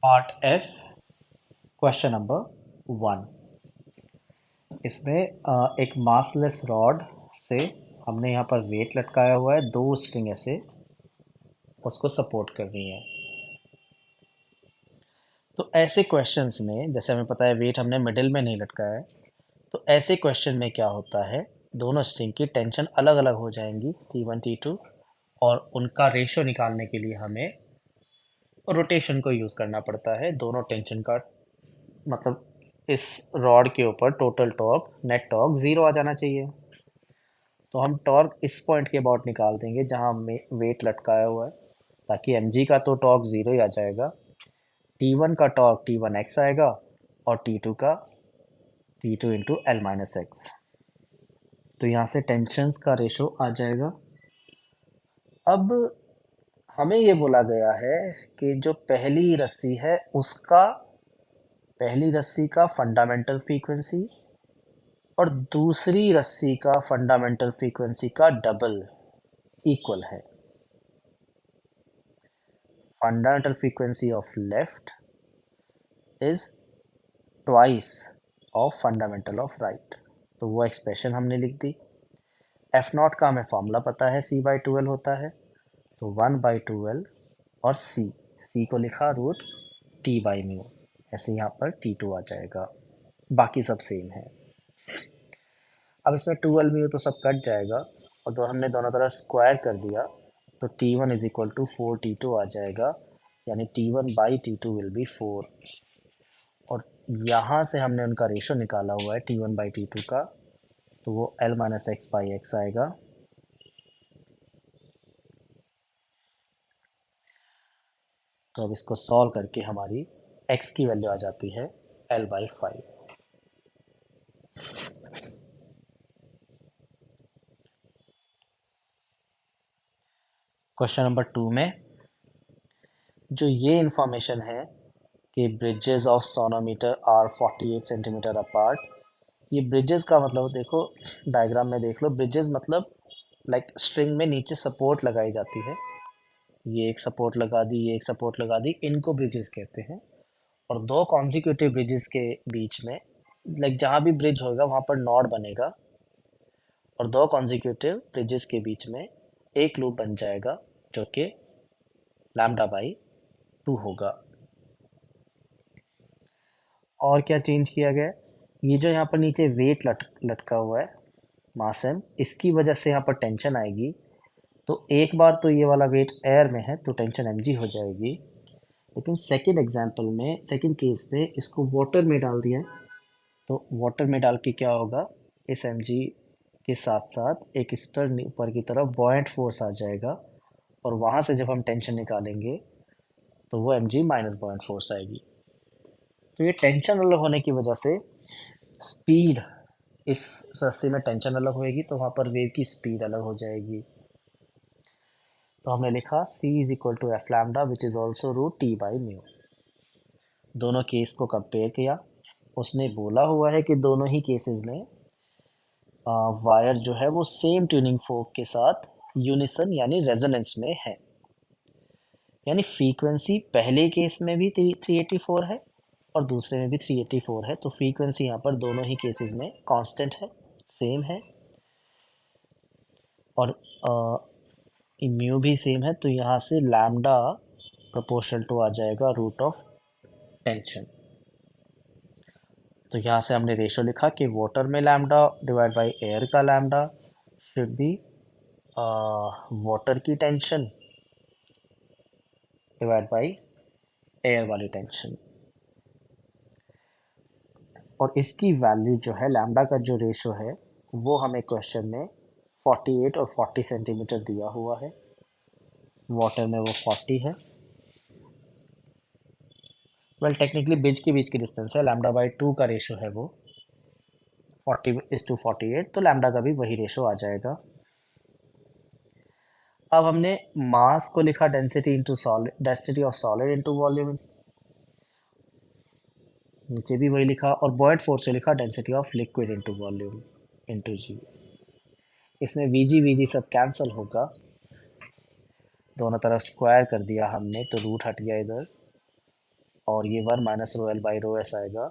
Part F question number 1। इसमें एक massless rod से हमने यहाँ पर वेट लटकाया हुआ है, दो स्ट्रिंग ऐसे उसको सपोर्ट करनी है। तो ऐसे क्वेश्चंस में जैसे हमें पता है वेट हमने मिडिल में नहीं लटकाया है, तो ऐसे क्वेश्चन में क्या होता है, दोनों स्ट्रिंग की टेंशन अलग अलग हो जाएंगी T1 T2, और उनका रेशो निकालने के लिए हमें रोटेशन को यूज़ करना पड़ता है। दोनों टेंशन का मतलब इस रॉड के ऊपर total torque net torque zero आ जाना चाहिए। तो हम टॉर्क इस पॉइंट के अबाउट निकाल देंगे जहां हमें वेट लटकाया हुआ है, ताकि mg का तो टॉर्क ज़ीरो ही आ जाएगा, T1 का टॉर्क T1x आएगा और T2 का T2 into L minus x. तो यहाँ से टेंशन्स का रेशो आ जाएगा। अब हमें ये बोला गया है कि जो पहली रस्सी है उसका पहली रस्सी का फंडामेंटल फ्रीक्वेंसी और दूसरी रस्सी का फंडामेंटल फ्रीक्वेंसी का डबल इक्वल है। Fundamental frequency of left is twice of fundamental of right. तो वो एक्सप्रेशन हमने लिख दी। एफ नॉट का हमें फॉर्मूला पता है, सी बाई टूएल्व होता है, तो 1/12 और सी को लिखा रूट टी बाई म्यू। ऐसे यहाँ पर T2 आ जाएगा, बाकी सब सेम है। अब इसमें 12 म्यू तो सब कट जाएगा और हमने दोनों तरफ स्क्वायर कर दिया, तो T1 is equal to 4T2 आ जाएगा, यानी T1/T2 विल बी 4। और यहाँ से हमने उनका रेशो निकाला हुआ है T1/T2 का, तो वो L minus x by x आएगा। तो अब इसको सॉल्व करके हमारी x की वैल्यू आ जाती है L/5। क्वेश्चन नंबर 2 में जो ये इंफॉर्मेशन है कि bridges of sonometer are 48 centimetre apart, ये ब्रिजेस का मतलब देखो, डायग्राम में देख लो, ब्रिजेस मतलब लाइक स्ट्रिंग में नीचे सपोर्ट लगाई जाती है। ये एक सपोर्ट लगा दी, ये एक सपोर्ट लगा दी, इनको ब्रिजेस कहते हैं। और दो कॉन्जिक्यूटिव ब्रिजेस के बीच में, लाइक जहाँ भी ब्रिज होगा वहाँ पर नॉड बनेगा, और दो कॉन्जिक्यूटिव ब्रिजेस के बीच में एक लूप बन जाएगा जो कि λ/2 होगा। और क्या चेंज किया गया है, ये जो यहाँ पर नीचे वेट लटका हुआ है मास m, इसकी वजह से यहाँ पर टेंशन आएगी। तो एक बार तो ये वाला वेट एयर में है तो टेंशन mg हो जाएगी, लेकिन सेकंड एग्जांपल में, सेकंड केस में इसको वाटर में डाल दिया है, तो वाटर में डाल के क्या होगा, इस mg के साथ साथ एक इस पर ऊपर की तरफ बॉयंट फोर्स आ जाएगा, और वहाँ से जब हम टेंशन निकालेंगे तो वो mg माइनस बॉयंट फोर्स आएगी। तो ये टेंशन अलग होने की वजह से स्पीड, इस रस्सी में टेंशन अलग होएगी तो वहाँ पर वेव की स्पीड अलग हो जाएगी। तो हमने लिखा c is equal to f lambda which is also root T by mu. दोनों केस को कंपेयर किया, उसने बोला हुआ है कि दोनों ही केसेस में वायर जो है वो सेम ट्यूनिंग फोर्क के साथ यूनिसन यानी रेजोनेंस में है, यानी फ्रीक्वेंसी पहले केस में भी 384 है और दूसरे में भी 384 है, तो फ्रीक्वेंसी यहाँ पर दोनों ही केसेस में कांस्टेंट है, सेम है, और म्यू भी सेम है, तो यहाँ से लैम्डा प्रोपोर्शनल टू आ जाएगा रूट ऑफ टेंशन। तो यहाँ से हमने रेशो लिखा कि वाटर में लैम्डा डिवाइड बाई एयर का लैम्डा शुड बी वाटर की टेंशन डिवाइड बाई एयर वाली टेंशन। और इसकी वैल्यू जो है, लैम्डा का जो रेशो है वो हमें क्वेश्चन में 48 और 40 सेंटीमीटर दिया हुआ है, वाटर में वो 40 है। वेल टेक्निकली ब्रिज के बीच की डिस्टेंस है, λ/2 का रेशो है वो 40:48, तो लैम्डा का भी वही रेशो आ जाएगा। अब हमने मास को लिखा density into solid, density of solid into volume, नीचे भी वही लिखा, और बॉयड फोर्स से लिखा density of liquid into volume into g. इसमें वी जी सब कैंसिल होगा, दोनों तरफ स्क्वायर कर दिया हमने तो रूट हट गया इधर, और ये 1 minus rho l by rho s आएगा।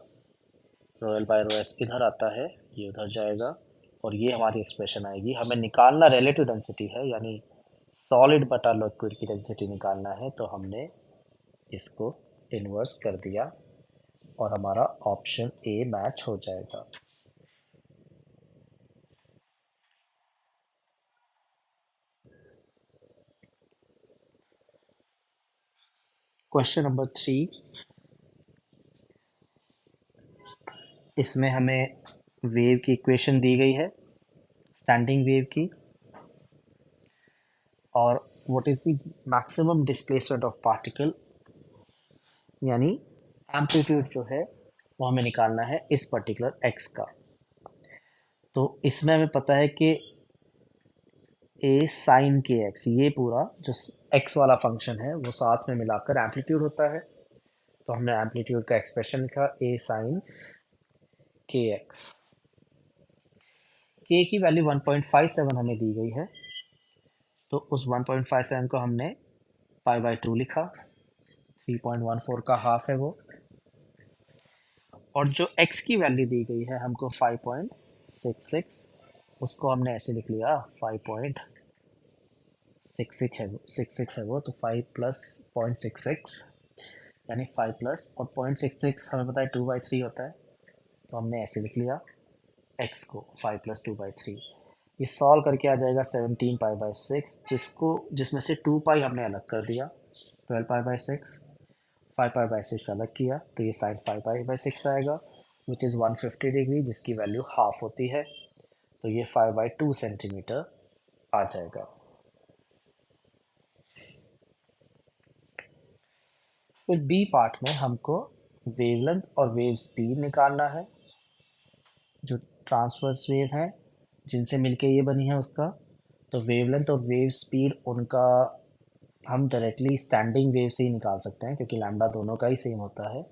Rho l by rho s इधर आता है, ये उधर जाएगा, और ये हमारी एक्सप्रेशन आएगी। हमें निकालना रिलेटिव डेंसिटी है, यानी सॉलिड बटा लिक्विड की डेंसिटी निकालना है, तो हमने इसको इन्वर्स कर दिया और हमारा ऑप्शन ए मैच हो जाएगा। क्वेश्चन नंबर 3, इसमें हमें वेव की इक्वेशन दी गई है, स्टैंडिंग वेव की, और what is the maximum displacement of particle, यानी एम्पलीट्यूड जो है वो हमें निकालना है इस पर्टिकुलर एक्स का। तो इसमें हमें पता है कि ए साइन के एक्स, ये पूरा जो एक्स वाला फंक्शन है वो साथ में मिलाकर एम्पलीट्यूड होता है। तो हमने एम्पलीट्यूड का एक्सप्रेशन लिखा ए साइन के एक्स। के की वैल्यू 1.57 हमें दी गई है, तो उस 1.57 को हमने पाई बाई 2 लिखा, 3.14 का हाफ है वो। और जो x की वैल्यू दी गई है हमको 5.66, उसको हमने ऐसे लिख लिया 5.66 है वो, 66 है वो, तो 5 प्लस 0.66 यानी 5 प्लस और 0.66 हमें पता है 2/3 होता है, तो हमने ऐसे लिख लिया x को 5 प्लस 2/3। ये सॉल्व करके आ जाएगा 17 पाई बाई 6, जिसमें से 2 पाई हमने अलग कर दिया, 12 पाई बाई 6, 5 पाई बाई 6 अलग किया, तो ये साइन 5 पाई बाई 6 आएगा, विच इज़ 150 डिग्री, जिसकी वैल्यू हाफ होती है, तो ये 5/2 सेंटीमीटर आ जाएगा। फिर बी पार्ट में हमको वेवलेंथ और वेव स्पीड निकालना है, जो ट्रांसवर्स वेव है जिनसे मिलके ये बनी है उसका। तो वेवलेंथ और वेव स्पीड उनका हम डायरेक्टली स्टैंडिंग वेव से ही निकाल सकते हैं, क्योंकि लैम्डा दोनों का ही सेम होता है।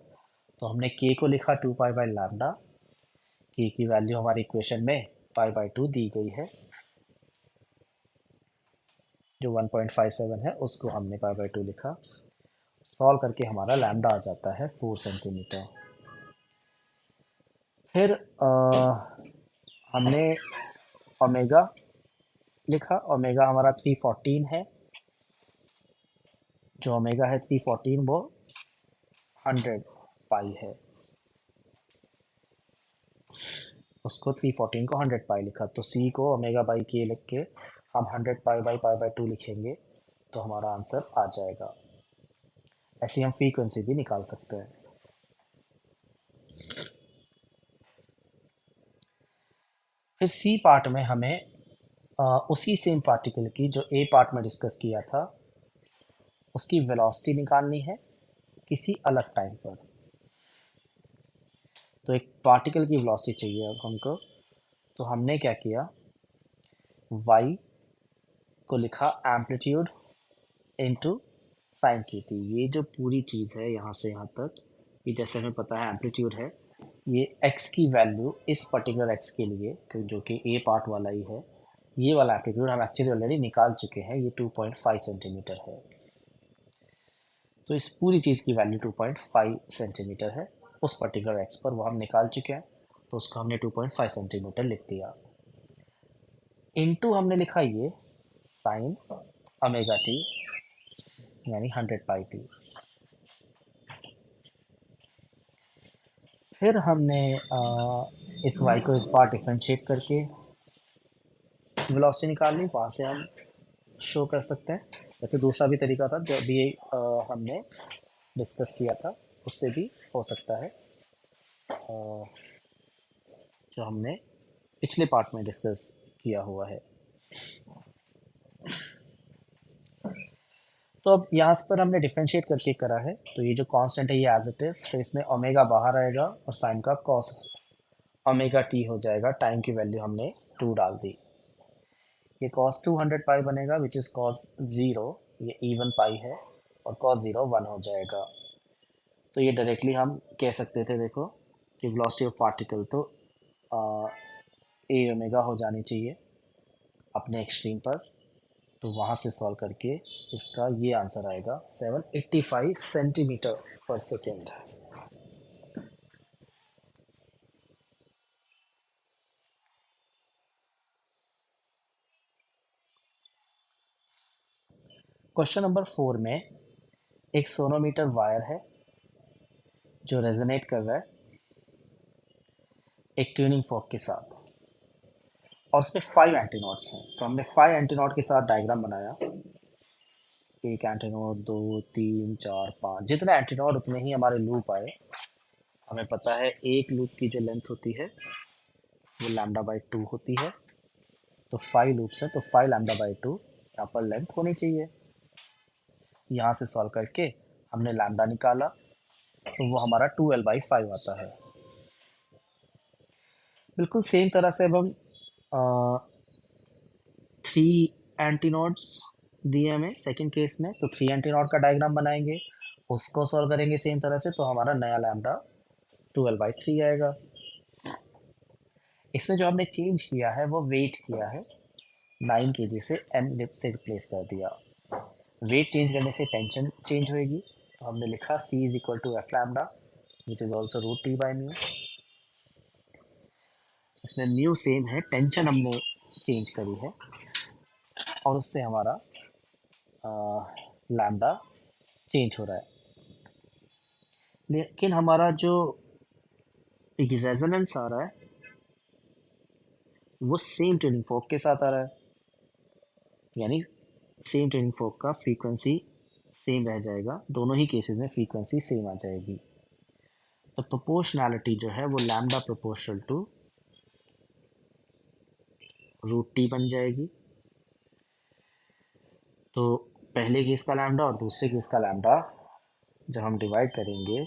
तो हमने के को लिखा 2 पाई बाई लैम्डा, के की वैल्यू हमारी इक्वेशन में पाई बाई 2 दी गई है, जो 1.57 है उसको हमने पाई बाई 2 लिखा। सॉल्व करके हमारा लैम्डा आ जाता है 4 सेंटीमीटर। फिर हमने ओमेगा लिखा, ओमेगा हमारा 314 है, जो ओमेगा है 314 वो 100 पाई है, उसको 314 को 100 पाई लिखा। तो सी को ओमेगा बाई के लिख के हम 100 पाई बाई 2 लिखेंगे, तो हमारा आंसर आ जाएगा। ऐसे हम फ्रीक्वेंसी भी निकाल सकते हैं। फिर सी पार्ट में हमें उसी सेम पार्टिकल की जो ए पार्ट में डिस्कस किया था उसकी वेलोसिटी निकालनी है किसी अलग टाइम पर। तो एक पार्टिकल की वेलोसिटी चाहिए अब हमको, तो हमने क्या किया, y को लिखा एम्पलीट्यूड इनटू साइन के टी। ये जो पूरी चीज़ है यहाँ से यहाँ तक, ये जैसे हमें पता है एम्पलीट्यूड है, ये x की वैल्यू इस पर्टिकुलर x के लिए, जो कि a पार्ट वाला ही है, ये वाला एम्पलीट्यूड हम एक्चुअली ऑलरेडी निकाल चुके हैं, ये 2.5 सेंटीमीटर है। तो इस पूरी चीज़ की वैल्यू 2.5 सेंटीमीटर है, उस पर्टिकुलर x पर वो हम निकाल चुके हैं, तो उसको हमने 2.5 सेंटीमीटर लिख दिया। इनटू हमने लिखा ये साइन ओमेगा टी, यानी 100 पाई टी। फिर हमने इस y को इस बार डिफ्रेंशिएट करके वेलोसिटी निकाल ली, वहाँ से हम शो कर सकते हैं। वैसे दूसरा भी तरीका था जो भी हमने डिस्कस किया था, उससे भी हो सकता है, जो हमने पिछले पार्ट में डिस्कस किया हुआ है। तो अब यहाँ पर हमने डिफ्रेंशिएट करके करा है, तो ये जो कांस्टेंट है ये एज इट इज, फिर इसमें ओमेगा बाहर आएगा और साइन का कॉस ओमेगा टी हो जाएगा। टाइम की वैल्यू हमने 2 डाल दी, ये कॉस 200 पाई बनेगा, विच इज़ कॉस 0, ये इवन पाई है, और कॉस 0 1 हो जाएगा। तो ये डायरेक्टली हम कह सकते थे, देखो कि वेलोसिटी ऑफ पार्टिकल तो ए ओमेगा हो जानी चाहिए अपने एक्सट्रीम पर, तो वहाँ से सॉल्व करके इसका ये आंसर आएगा 785 सेंटीमीटर पर सेकेंड। क्वेश्चन नंबर 4 में एक सोनोमीटर वायर है जो रेजोनेट कर रहा है एक ट्यूनिंग फॉर्क के साथ, और उसमें 5 एंटीनोड्स हैं। तो हमने 5 एंटीनोड के साथ डायग्राम बनाया। एक एंटीनोड, 2, 3, 4, 5, जितने एंटीनोड उतने ही हमारे लूप आए। हमें पता है एक लूप की जो लेंथ होती है वो λ/2 होती है। तो 5 लूप्स हैं, तो 5 λ/2 यहाँ पर लेंथ होनी चाहिए। यहाँ से सॉल्व करके हमने लैम्डा निकाला, तो वो हमारा 2l/5 आता है। बिल्कुल सेम तरह से अब हम 3 एंटीनोड्स दिए हमें सेकंड केस में, तो 3 एंटीनोड का डायग्राम बनाएंगे, उसको सॉल्व करेंगे सेम तरह से, तो हमारा नया लैम्डा 2l/3 आएगा। इसमें जो हमने चेंज किया है वो वेट किया है, 9 kg से m से रिप्लेस कर दिया। वेट चेंज करने से टेंशन चेंज होएगी, तो हमने लिखा C is equal to f lambda which is also √T/μ। इसमें म्यू सेम है, टेंशन हमने चेंज करी है, और उससे हमारा लैम्डा चेंज हो रहा है। लेकिन हमारा जो रेजोनेंस आ रहा है वो सेम ट्यूनिंग फोर्क के साथ आ रहा है, यानी सेम ट्यूनिंग फोर्क का फ्रीक्वेंसी सेम रह जाएगा, दोनों ही केसेस में फ्रीक्वेंसी सेम आ जाएगी। तो प्रोपोर्शनैलिटी जो है वो लैम्डा प्रोपोर्शनल टू √T बन जाएगी। तो पहले केस का लैम्डा और दूसरे केस का लैम्डा जब हम डिवाइड करेंगे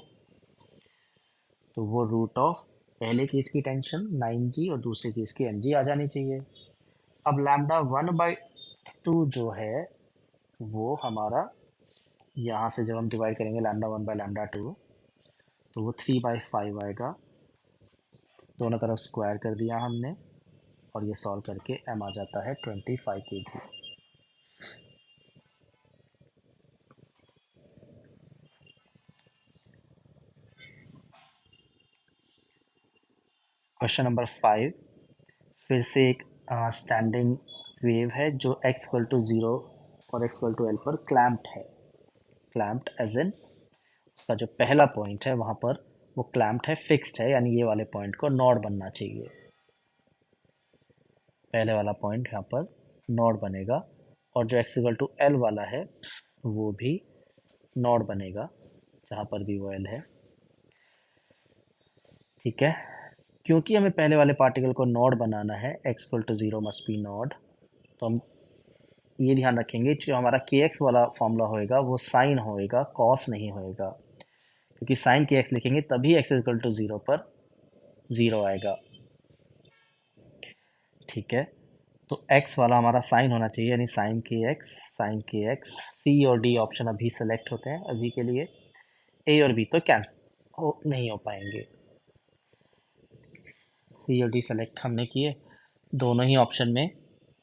तो वो रूट ऑफ पहले केस की टेंशन 9g और दूसरे केस की mg आ जानी चाहिए। अब लैम्डा 1/2 जो है वो हमारा यहाँ से जब हम डिवाइड करेंगे लैम्डा 1/2, तो वो 3/5 आएगा। दोनों तरफ स्क्वायर कर दिया हमने, और ये सॉल्व करके m आ जाता है 25 kg। क्वेश्चन नंबर 5 फिर से एक स्टैंडिंग वेव है जो x=0 और x=l पर क्लैम्प्ड है। क्लैम्प्ड एज इन उसका जो पहला पॉइंट है वहाँ पर वो क्लैम्प्ड है, फिक्स्ड है, यानी ये वाले पॉइंट को नॉड बनना चाहिए। पहले वाला पॉइंट यहाँ पर नॉड बनेगा, और जो x=l वाला है वो भी नॉड बनेगा, जहाँ पर भी वो l है। ठीक है, क्योंकि हमें पहले वाले पार्टिकल को नॉड बनाना है, x=0 मस्ट बी नॉड, तो हम ये ध्यान रखेंगे जो हमारा kx वाला फॉर्मूला होएगा वो साइन होएगा, कॉस नहीं होएगा, क्योंकि साइन kx लिखेंगे तभी x=0 पर 0 आएगा। ठीक है, तो x वाला हमारा साइन होना चाहिए, यानी साइन kx। C और D ऑप्शन अभी सेलेक्ट होते हैं अभी के लिए, A और B तो कैंसिल नहीं हो पाएंगे। C और D सेलेक्ट हमने किए, दोनों ही ऑप्शन में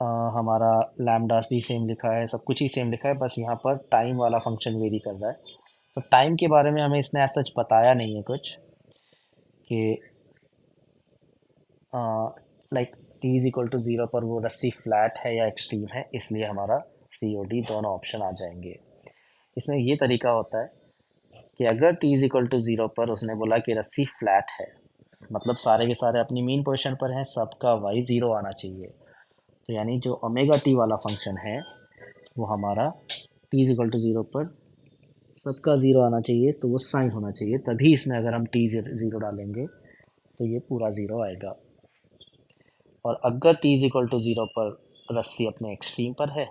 हमारा लैम्डास भी सेम लिखा है, सब कुछ ही सेम लिखा है, बस यहाँ पर टाइम वाला फंक्शन वेरी कर रहा है। तो टाइम के बारे में हमें इसने ऐसा सच बताया नहीं है कुछ कि लाइक t=0 पर वो रस्सी फ्लैट है या एक्सट्रीम है, इसलिए हमारा C और D दोनों ऑप्शन आ जाएंगे। इसमें ये तरीका होता है कि अगर t=0 पर उसने बोला कि रस्सी फ्लैट है, मतलब सारे के सारे अपनी मीन पोजीशन पर हैं, सबका y 0 आना चाहिए। तो यानी जो ओमेगा टी वाला फंक्शन है वो हमारा t=0 पर सबका 0 आना चाहिए, तो वो साइन होना चाहिए, तभी इसमें अगर हम t0 डालेंगे तो ये पूरा 0 आएगा। और अगर t=0 पर रस्सी अपने एक्सट्रीम पर है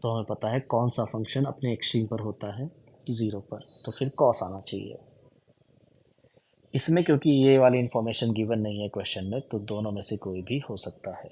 तो हमें पता है कौन सा फंक्शन अपने एक्सट्रीम पर होता है 0 पर, तो फिर कॉस आना चाहिए। इसमें क्योंकि ये वाली इन्फॉर्मेशन गिवन नहीं है क्वेश्चन में, तो दोनों में से कोई भी हो सकता है।